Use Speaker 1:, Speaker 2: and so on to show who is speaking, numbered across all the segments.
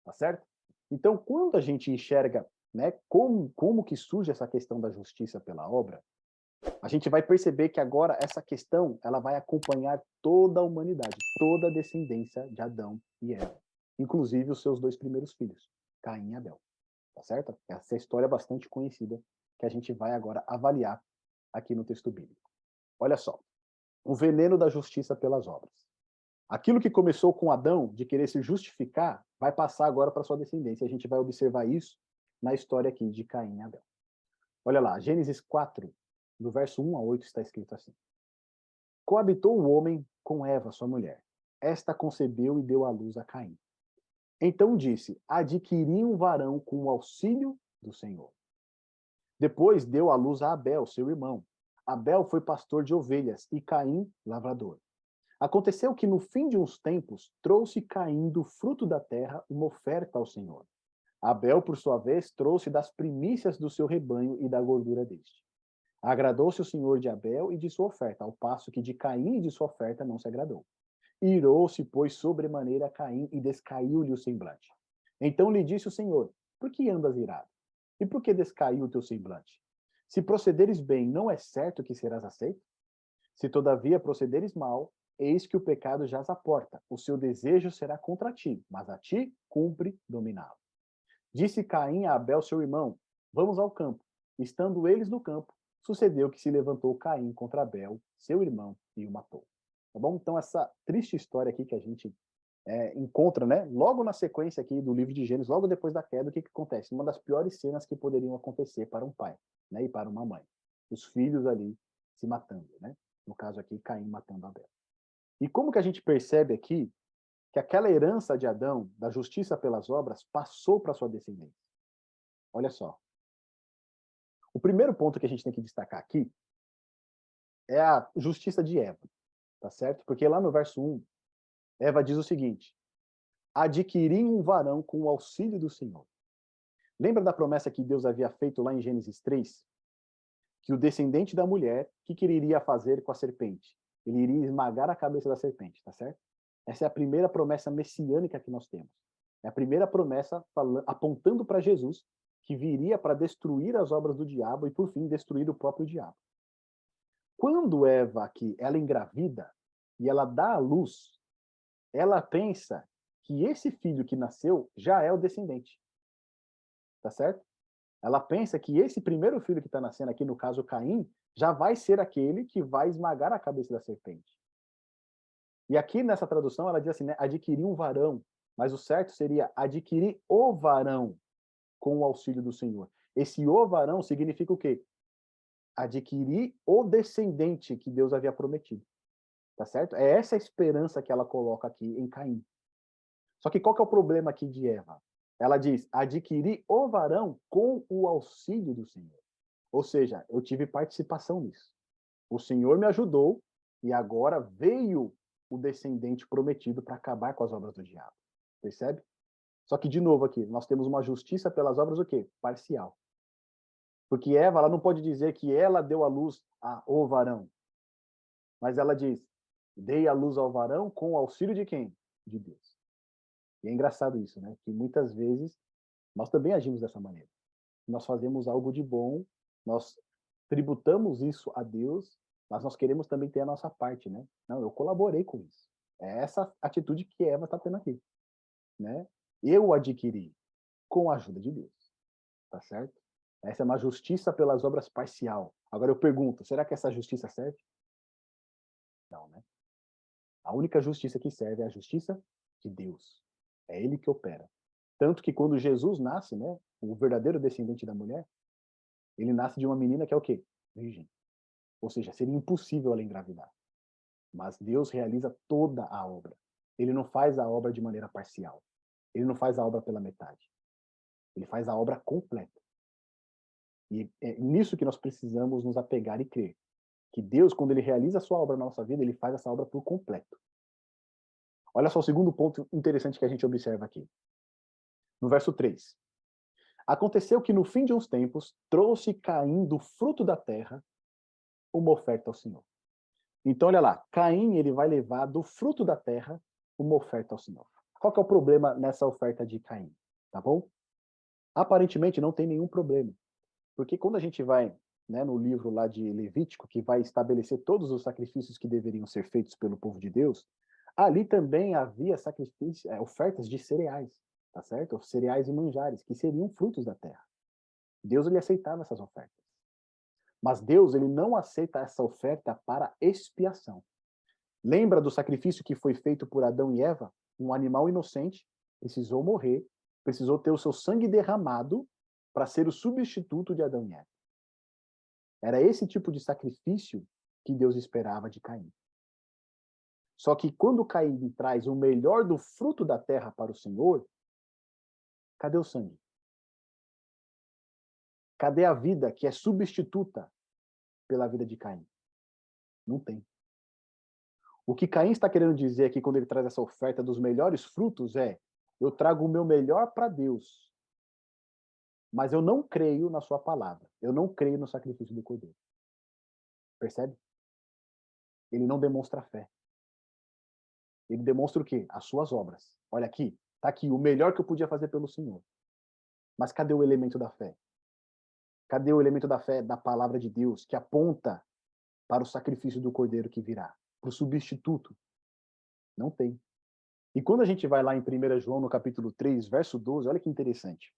Speaker 1: tá certo? Então, quando a gente enxerga, né, como que surge essa questão da justiça pela obra, a gente vai perceber que agora essa questão ela vai acompanhar toda a humanidade, toda a descendência de Adão e Eva, inclusive os seus dois primeiros filhos, Caim e Abel, tá certo? Essa é a história bastante conhecida que a gente vai agora avaliar aqui no texto bíblico. Olha só, o veneno da justiça pelas obras. Aquilo que começou com Adão, de querer se justificar, vai passar agora para sua descendência. A gente vai observar isso na história aqui de Caim e Abel. Olha lá, Gênesis 4, do verso 1 a 8, está escrito assim: Coabitou o homem com Eva, sua mulher. Esta concebeu e deu à luz a Caim. Então disse: Adquiri um varão com o auxílio do Senhor. Depois deu à luz a Abel, seu irmão. Abel foi pastor de ovelhas e Caim, lavrador. Aconteceu que no fim de uns tempos trouxe Caim do fruto da terra uma oferta ao Senhor. Abel, por sua vez, trouxe das primícias do seu rebanho e da gordura deste. Agradou-se o Senhor de Abel e de sua oferta, ao passo que de Caim e de sua oferta não se agradou. Irou-se, pois, sobremaneira Caim e descaiu-lhe o semblante. Então lhe disse o Senhor: Por que andas irado? E por que descaiu o teu semblante? Se procederes bem, não é certo que serás aceito? Se todavia procederes mal, eis que o pecado jaz à porta. O seu desejo será contra ti, mas a ti cumpre dominá-lo. Disse Caim a Abel, seu irmão: Vamos ao campo. Estando eles no campo, sucedeu que se levantou Caim contra Abel, seu irmão, e o matou. Tá bom? Então, essa triste história aqui que a gente encontra, né? Logo na sequência aqui do livro de Gênesis, logo depois da queda, o que, que acontece? Uma das piores cenas que poderiam acontecer para um pai, né? E para uma mãe. Os filhos ali se matando, né? No caso aqui, Caim matando Abel. E como que a gente percebe aqui que aquela herança de Adão, da justiça pelas obras, passou para sua descendência? Olha só. O primeiro ponto que a gente tem que destacar aqui é a justiça de Eva, tá certo? Porque lá no verso 1, Eva diz o seguinte: adquiri um varão com o auxílio do Senhor. Lembra da promessa que Deus havia feito lá em Gênesis 3? Que o descendente da mulher, o que ele iria fazer com a serpente? Ele iria esmagar a cabeça da serpente, tá certo? Essa é a primeira promessa messiânica que nós temos. É a primeira promessa apontando para Jesus, que viria para destruir as obras do diabo e, por fim, destruir o próprio diabo. Quando Eva aqui, ela engravida e ela dá à luz, ela pensa que esse filho que nasceu já é o descendente, tá certo? Ela pensa que esse primeiro filho que está nascendo aqui, no caso Caim, já vai ser aquele que vai esmagar a cabeça da serpente. E aqui nessa tradução ela diz assim, né, adquirir um varão, mas o certo seria adquirir o varão com o auxílio do Senhor. Esse o varão significa o quê? Adquirir o descendente que Deus havia prometido. Tá certo? É essa a esperança que ela coloca aqui em Caim. Só que qual que é o problema aqui de Eva? Ela diz, adquirir o varão com o auxílio do Senhor. Ou seja, eu tive participação nisso. O Senhor me ajudou e agora veio o descendente prometido para acabar com as obras do diabo. Percebe? Só que, de novo aqui, nós temos uma justiça pelas obras o quê? Parcial. Porque Eva, ela não pode dizer que ela deu à luz ao varão. Mas ela diz, dei à luz ao varão com o auxílio de quem? De Deus. E é engraçado isso, né? Que muitas vezes nós também agimos dessa maneira. Nós fazemos algo de bom, nós tributamos isso a Deus, mas nós queremos também ter a nossa parte, né? Não, eu colaborei com isso. É essa atitude que Eva está tendo aqui, né? Eu adquiri com a ajuda de Deus, tá certo? Essa é uma justiça pelas obras parcial. Agora eu pergunto, será que essa justiça serve? Não, né? A única justiça que serve é a justiça de Deus. É ele que opera. Tanto que quando Jesus nasce, né, o verdadeiro descendente da mulher, ele nasce de uma menina que é o quê? Virgem. Ou seja, seria impossível ela engravidar. Mas Deus realiza toda a obra. Ele não faz a obra de maneira parcial. Ele não faz a obra pela metade. Ele faz a obra completa. E é nisso que nós precisamos nos apegar e crer. Que Deus, quando ele realiza a sua obra na nossa vida, ele faz essa obra por completo. Olha só o segundo ponto interessante que a gente observa aqui. No verso 3. Aconteceu que no fim de uns tempos, trouxe Caim do fruto da terra uma oferta ao Senhor. Então, olha lá, Caim ele vai levar do fruto da terra uma oferta ao Senhor. Qual que é o problema nessa oferta de Caim? Tá bom? Aparentemente não tem nenhum problema. Porque quando a gente vai, né, no livro lá de Levítico, que vai estabelecer todos os sacrifícios que deveriam ser feitos pelo povo de Deus, ali também havia sacrifícios, ofertas de cereais, tá certo? Cereais e manjares, que seriam frutos da terra. Deus ele aceitava essas ofertas. Mas Deus ele não aceita essa oferta para expiação. Lembra do sacrifício que foi feito por Adão e Eva? Um animal inocente precisou morrer, precisou ter o seu sangue derramado para ser o substituto de Adão e Eva. Era esse tipo de sacrifício que Deus esperava de Caim. Só que quando Caim traz o melhor do fruto da terra para o Senhor, cadê o sangue? Cadê a vida que é substituta pela vida de Caim? Não tem. O que Caim está querendo dizer aqui quando ele traz essa oferta dos melhores frutos é: eu trago o meu melhor para Deus, mas eu não creio na sua palavra. Eu não creio no sacrifício do Cordeiro. Percebe? Ele não demonstra fé. Ele demonstra o quê? As suas obras. Olha aqui, tá aqui o melhor que eu podia fazer pelo Senhor. Mas cadê o elemento da fé? Cadê o elemento da fé da palavra de Deus que aponta para o sacrifício do Cordeiro que virá? Para o substituto? Não tem. E quando a gente vai lá em 1 João, no capítulo 3, verso 12, olha que interessante.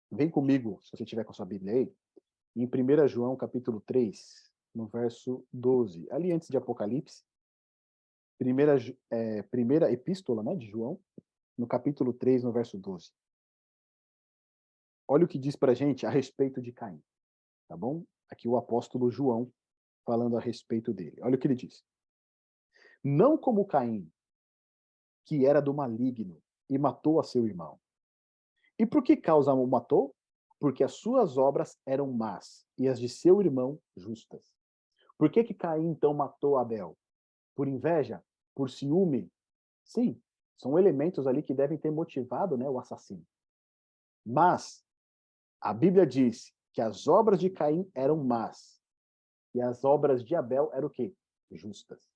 Speaker 1: Vem comigo, se você tiver com a sua Bíblia aí, em 1 João, capítulo 3, no verso 12, ali antes de Apocalipse, primeira epístola, né, de João, no capítulo 3, no verso 12. Olha o que diz pra gente a respeito de Caim, tá bom? Aqui o apóstolo João falando a respeito dele. Olha o que ele diz. Não como Caim, que era do maligno e matou a seu irmão. E por que causa o matou? Porque as suas obras eram más e as de seu irmão justas. Por que Caim então matou Abel? Por inveja? Por ciúme? Sim, são elementos ali que devem ter motivado, né, o assassino. Mas a Bíblia diz que as obras de Caim eram más e as obras de Abel eram o quê? Justas.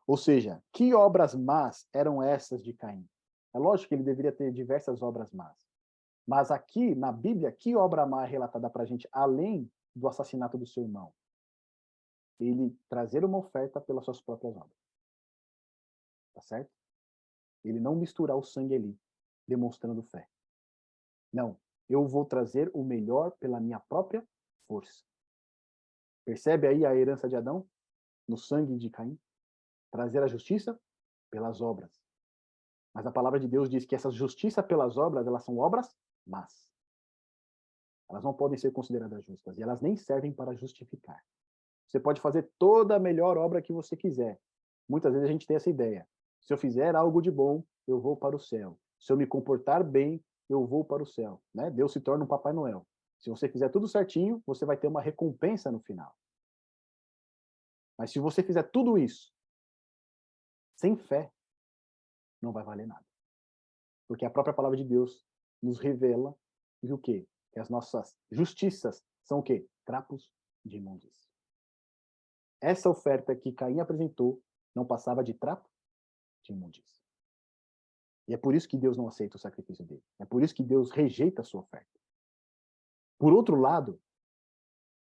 Speaker 1: Ou seja, que obras más eram essas de Caim? É lógico que ele deveria ter diversas obras más. Mas aqui, na Bíblia, que obra má é relatada para a gente, além do assassinato do seu irmão? Ele trazer uma oferta pelas suas próprias obras. Tá certo? Ele não misturar o sangue ali, demonstrando fé. Não, eu vou trazer o melhor pela minha própria força. Percebe aí a herança de Adão? No sangue de Caim? Trazer a justiça pelas obras. Mas a palavra de Deus diz que essa justiça pelas obras, elas são obras más. Elas não podem ser consideradas justas e elas nem servem para justificar. Você pode fazer toda a melhor obra que você quiser. Muitas vezes a gente tem essa ideia. Se eu fizer algo de bom, eu vou para o céu. Se eu me comportar bem, eu vou para o céu. Né? Deus se torna um Papai Noel. Se você fizer tudo certinho, você vai ter uma recompensa no final. Mas se você fizer tudo isso sem fé, não vai valer nada. Porque a própria palavra de Deus nos revela que o quê? Que as nossas justiças são o quê? Trapos de imundícia. Essa oferta que Caim apresentou não passava de trapo de imundícia. E é por isso que Deus não aceita o sacrifício dele. É por isso que Deus rejeita a sua oferta. Por outro lado,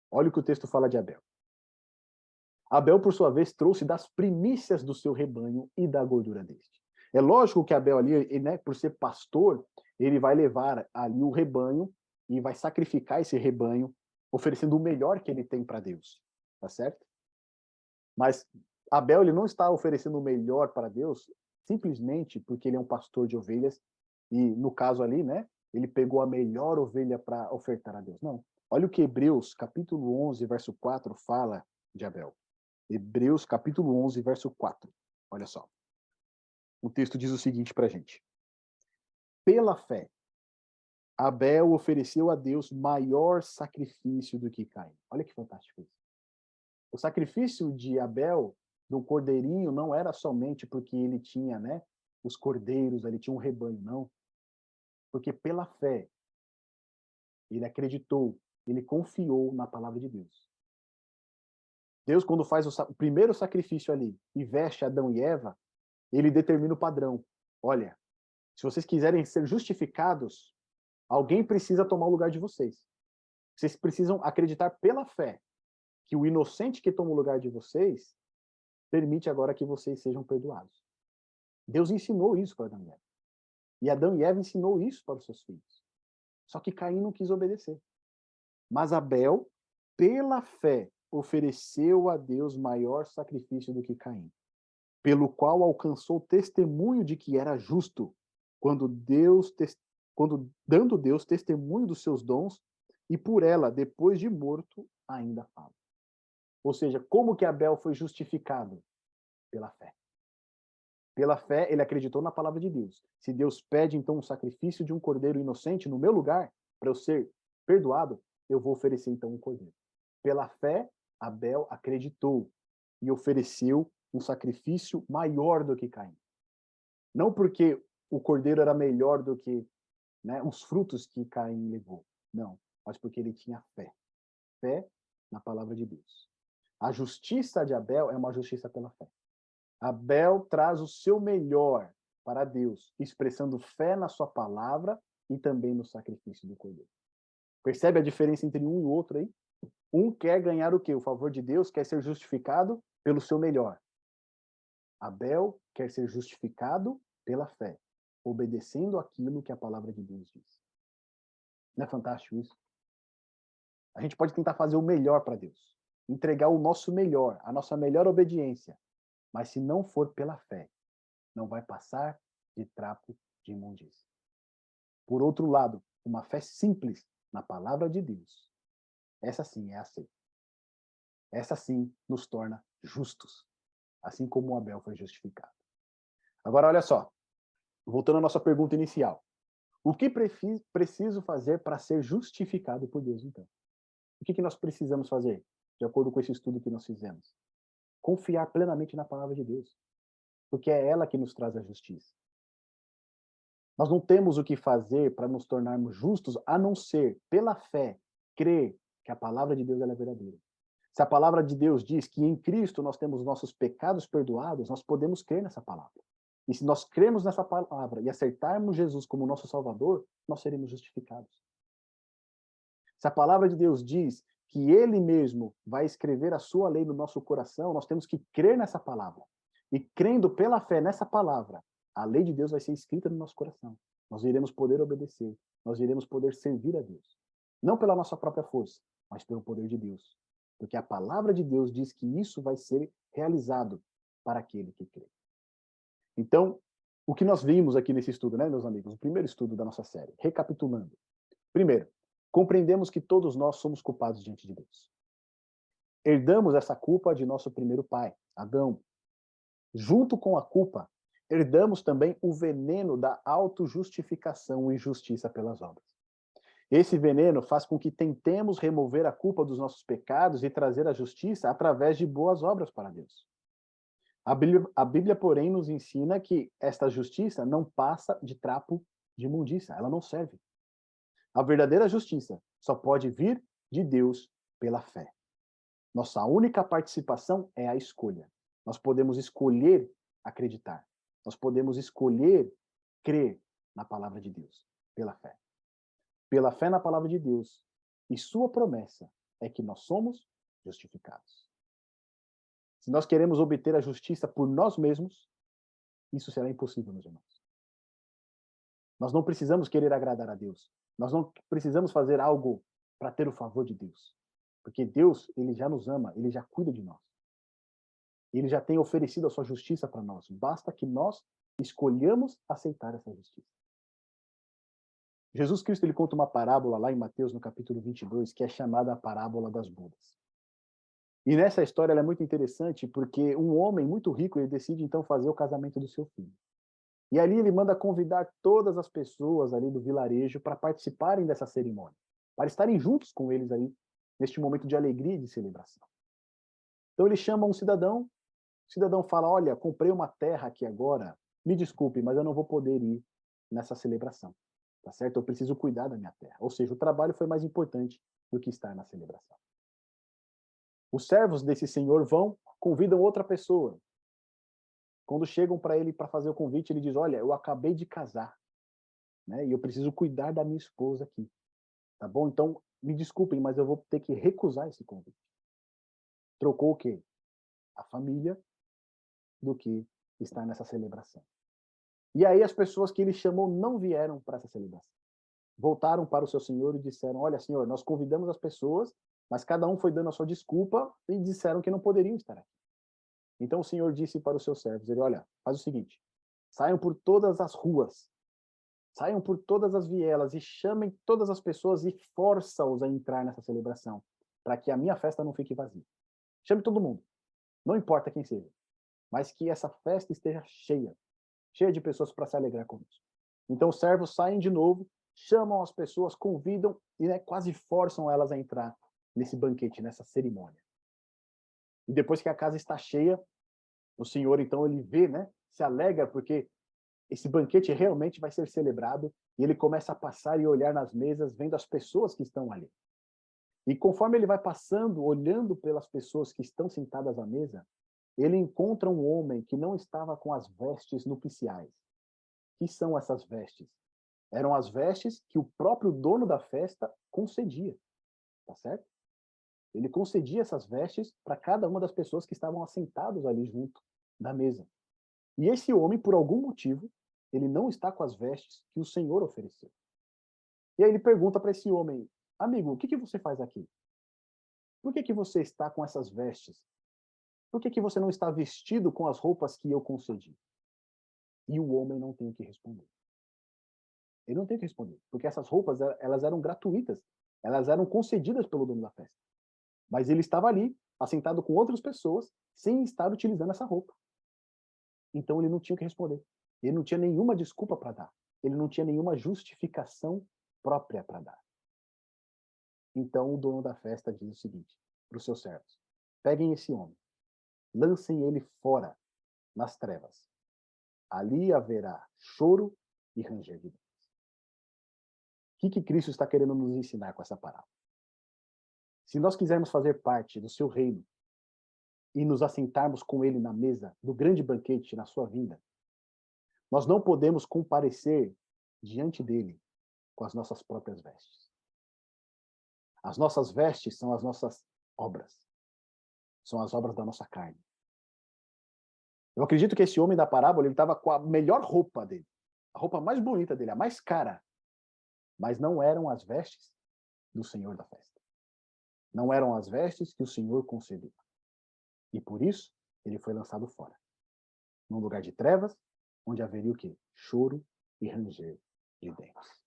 Speaker 1: olha o que o texto fala de Abel. Abel, por sua vez, trouxe das primícias do seu rebanho e da gordura deste. É lógico que Abel ali, ele, né, por ser pastor, ele vai levar ali o rebanho e vai sacrificar esse rebanho, oferecendo o melhor que ele tem para Deus. Tá certo? Mas Abel ele não está oferecendo o melhor para Deus simplesmente porque ele é um pastor de ovelhas e, no caso ali, né, ele pegou a melhor ovelha para ofertar a Deus. Não. Olha o que Hebreus, capítulo 11, verso 4, fala de Abel. Hebreus, capítulo 11, verso 4. Olha só. O texto diz o seguinte para a gente. Pela fé, Abel ofereceu a Deus maior sacrifício do que Caim. Olha que fantástico isso. O sacrifício de Abel, do cordeirinho, não era somente porque ele tinha, né, os cordeiros, ele tinha um rebanho, não. Porque pela fé, ele acreditou, ele confiou na palavra de Deus. Deus, quando faz o primeiro sacrifício ali e veste Adão e Eva, ele determina o padrão. Olha, Se vocês quiserem ser justificados, alguém precisa tomar o lugar de vocês. Vocês precisam acreditar pela fé que o inocente que toma o lugar de vocês permite agora que vocês sejam perdoados. Deus ensinou isso para Adão e Eva. E Adão e Eva ensinou isso para os seus filhos. Só que Caim não quis obedecer. Mas Abel, pela fé, ofereceu a Deus maior sacrifício do que Caim, pelo qual alcançou testemunho de que era justo, quando dando Deus testemunho dos seus dons, e por ela, depois de morto, ainda fala. Ou seja, como que Abel foi justificado? Pela fé. Pela fé, ele acreditou na palavra de Deus. Se Deus pede, então, um sacrifício de um cordeiro inocente no meu lugar, para eu ser perdoado, eu vou oferecer, então, um cordeiro. Pela fé, Abel acreditou e ofereceu um sacrifício maior do que Caim. Não porque o cordeiro era melhor do que, né, os frutos que Caim levou. Não, mas porque ele tinha fé. Fé na palavra de Deus. A justiça de Abel é uma justiça pela fé. Abel traz o seu melhor para Deus, expressando fé na sua palavra e também no sacrifício do cordeiro. Percebe a diferença entre um e o outro aí? Um quer ganhar o quê? O favor de Deus, quer ser justificado pelo seu melhor. Abel quer ser justificado pela fé, obedecendo aquilo que a palavra de Deus diz. Não é fantástico isso? A gente pode tentar fazer o melhor para Deus, entregar o nosso melhor, a nossa melhor obediência, mas se não for pela fé, não vai passar de trapo de imundícia. Por outro lado, uma fé simples na palavra de Deus, essa sim é aceita. Essa sim nos torna justos, assim como Abel foi justificado. Agora, olha só, voltando à nossa pergunta inicial. O que preciso fazer para ser justificado por Deus, então? O que nós precisamos fazer, de acordo com esse estudo que nós fizemos? Confiar plenamente na palavra de Deus, porque é ela que nos traz a justiça. Nós não temos o que fazer para nos tornarmos justos, a não ser, pela fé, crer que a palavra de Deus ela é verdadeira. Se a palavra de Deus diz que em Cristo nós temos nossos pecados perdoados, nós podemos crer nessa palavra. E se nós cremos nessa palavra e aceitarmos Jesus como nosso Salvador, nós seremos justificados. Se a palavra de Deus diz que Ele mesmo vai escrever a sua lei no nosso coração, nós temos que crer nessa palavra. E crendo pela fé nessa palavra, a lei de Deus vai ser escrita no nosso coração. Nós iremos poder obedecer, nós iremos poder servir a Deus. Não pela nossa própria força, mas pelo poder de Deus. Porque a palavra de Deus diz que isso vai ser realizado para aquele que crê. Então, o que nós vimos aqui nesse estudo, né, meus amigos? O primeiro estudo da nossa série. Recapitulando. Primeiro, compreendemos que todos nós somos culpados diante de Deus. Herdamos essa culpa de nosso primeiro pai, Adão. Junto com a culpa, herdamos também o veneno da autojustificação e justiça pelas obras. Esse veneno faz com que tentemos remover a culpa dos nossos pecados e trazer a justiça através de boas obras para Deus. A Bíblia, porém, nos ensina que esta justiça não passa de trapo de imundícia, ela não serve. A verdadeira justiça só pode vir de Deus pela fé. Nossa única participação é a escolha. Nós podemos escolher acreditar. Nós podemos escolher crer na palavra de Deus, pela fé. Pela fé na palavra de Deus. E sua promessa é que nós somos justificados. Se nós queremos obter a justiça por nós mesmos, isso será impossível, meus irmãos. Nós não precisamos querer agradar a Deus. Nós não precisamos fazer algo para ter o favor de Deus. Porque Deus, ele já nos ama, ele já cuida de nós. Ele já tem oferecido a sua justiça para nós. Basta que nós escolhamos aceitar essa justiça. Jesus Cristo ele conta uma parábola lá em Mateus, no capítulo 22, que é chamada a parábola das bodas. E nessa história ela é muito interessante porque um homem muito rico ele decide então fazer o casamento do seu filho. E ali ele manda convidar todas as pessoas ali do vilarejo para participarem dessa cerimônia, para estarem juntos com eles aí neste momento de alegria e de celebração. Então ele chama um cidadão, o cidadão fala: olha, comprei uma terra aqui agora, me desculpe, mas eu não vou poder ir nessa celebração, tá certo? Eu preciso cuidar da minha terra. Ou seja, o trabalho foi mais importante do que estar na celebração. Os servos desse senhor vão, convidam outra pessoa. Quando chegam para ele para fazer o convite, ele diz: olha, eu acabei de casar, né? E eu preciso cuidar da minha esposa aqui, tá bom? Então, me desculpem, mas eu vou ter que recusar esse convite. Trocou o quê? A família do que estar nessa celebração. E aí as pessoas que ele chamou não vieram para essa celebração. Voltaram para o seu senhor e disseram: olha, senhor, nós convidamos as pessoas, mas cada um foi dando a sua desculpa e disseram que não poderiam estar aqui. Então o senhor disse para os seus servos: ele, olha, faz o seguinte, saiam por todas as ruas, saiam por todas as vielas e chamem todas as pessoas e força-os a entrar nessa celebração, para que a minha festa não fique vazia. Chame todo mundo, não importa quem seja, mas que essa festa esteja cheia, cheia de pessoas para se alegrar conosco. Então os servos saem de novo, chamam as pessoas, convidam e, né, quase forçam elas a entrar nesse banquete, nessa cerimônia. E depois que a casa está cheia, o Senhor, então, ele vê, né, se alegra, porque esse banquete realmente vai ser celebrado, e ele começa a passar e olhar nas mesas, vendo as pessoas que estão ali. E conforme ele vai passando, olhando pelas pessoas que estão sentadas à mesa, ele encontra um homem que não estava com as vestes nupciais. Que são essas vestes? Eram as vestes que o próprio dono da festa concedia, tá certo? Ele concedia essas vestes para cada uma das pessoas que estavam assentados ali junto da mesa. E esse homem, por algum motivo, ele não está com as vestes que o Senhor ofereceu. E aí ele pergunta para esse homem: amigo, o que que você faz aqui? Por que que você está com essas vestes? Por que que você não está vestido com as roupas que eu concedi? E o homem não tem o que responder. Ele não tem o que responder, porque essas roupas, elas eram gratuitas, elas eram concedidas pelo dono da festa. Mas ele estava ali, assentado com outras pessoas, sem estar utilizando essa roupa. Então ele não tinha o que responder. Ele não tinha nenhuma desculpa para dar. Ele não tinha nenhuma justificação própria para dar. Então o dono da festa diz o seguinte para os seus servos: peguem esse homem, lancem ele fora, nas trevas. Ali haverá choro e ranger de dentes. O que Cristo está querendo nos ensinar com essa parábola? Se nós quisermos fazer parte do seu reino e nos assentarmos com ele na mesa do grande banquete na sua vinda, nós não podemos comparecer diante dele com as nossas próprias vestes. As nossas vestes são as nossas obras. São as obras da nossa carne. Eu acredito que esse homem da parábola, ele estava com a melhor roupa dele, a roupa mais bonita dele, a mais cara, mas não eram as vestes do Senhor da festa. Não eram as vestes que o Senhor concedeu. E por isso, ele foi lançado fora. Num lugar de trevas, onde haveria o quê? Choro e ranger de dentes.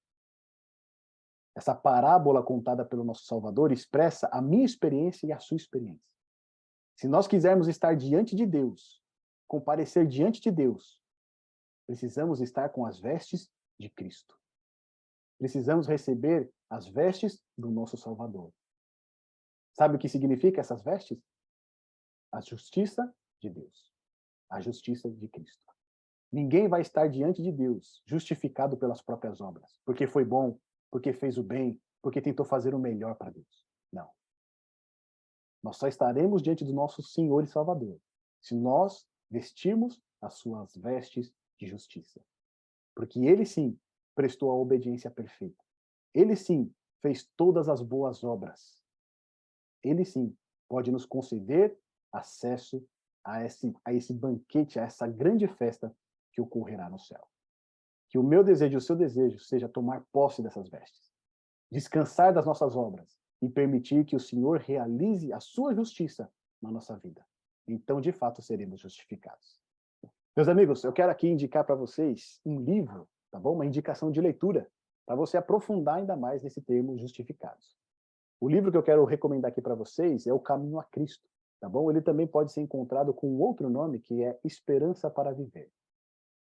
Speaker 1: Essa parábola contada pelo nosso Salvador expressa a minha experiência e a sua experiência. Se nós quisermos estar diante de Deus, comparecer diante de Deus, precisamos estar com as vestes de Cristo. Precisamos receber as vestes do nosso Salvador. Sabe o que significa essas vestes? A justiça de Deus. A justiça de Cristo. Ninguém vai estar diante de Deus justificado pelas próprias obras, porque foi bom, porque fez o bem, porque tentou fazer o melhor para Deus. Não. Nós só estaremos diante do nosso Senhor e Salvador se nós vestirmos as suas vestes de justiça. Porque ele sim prestou a obediência perfeita. Ele sim fez todas as boas obras. Ele sim pode nos conceder acesso a esse banquete, a essa grande festa que ocorrerá no céu. Que o meu desejo e o seu desejo seja tomar posse dessas vestes, descansar das nossas obras e permitir que o Senhor realize a sua justiça na nossa vida. Então, de fato, seremos justificados. Meus amigos, eu quero aqui indicar para vocês um livro, tá bom? Uma indicação de leitura, para você aprofundar ainda mais nesse termo justificados. O livro que eu quero recomendar aqui para vocês é O Caminho a Cristo, tá bom? Ele também pode ser encontrado com outro nome, que é Esperança para Viver,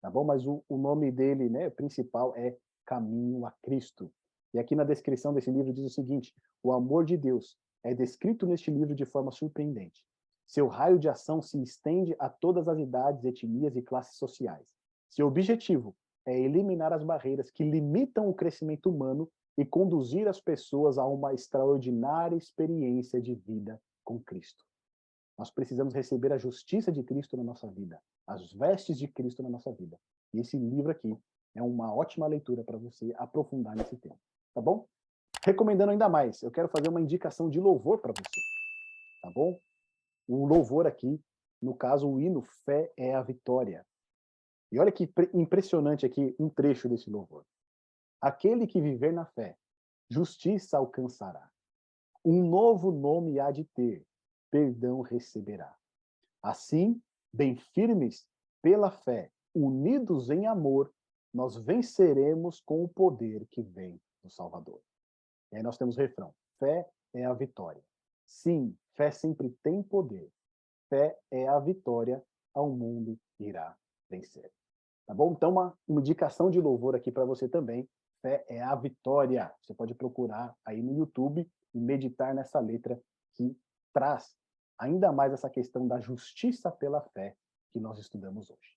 Speaker 1: tá bom? Mas o nome dele, né, principal é Caminho a Cristo. E aqui na descrição desse livro diz o seguinte: o amor de Deus é descrito neste livro de forma surpreendente. Seu raio de ação se estende a todas as idades, etnias e classes sociais. Seu objetivo é eliminar as barreiras que limitam o crescimento humano e conduzir as pessoas a uma extraordinária experiência de vida com Cristo. Nós precisamos receber a justiça de Cristo na nossa vida, as vestes de Cristo na nossa vida. E esse livro aqui é uma ótima leitura para você aprofundar nesse tema, tá bom? Recomendando ainda mais, eu quero fazer uma indicação de louvor para você, tá bom? O louvor aqui, no caso, o hino Fé é a Vitória. E olha que impressionante aqui um trecho desse louvor. Aquele que viver na fé, justiça alcançará. Um novo nome há de ter, perdão receberá. Assim, bem firmes pela fé, unidos em amor, nós venceremos com o poder que vem do Salvador. E aí nós temos o refrão: fé é a vitória. Sim, fé sempre tem poder. Fé é a vitória, ao mundo irá vencer. Tá bom? Então, uma indicação de louvor aqui para você também. Fé é a vitória. Você pode procurar aí no YouTube e meditar nessa letra que traz ainda mais essa questão da justiça pela fé que nós estudamos hoje.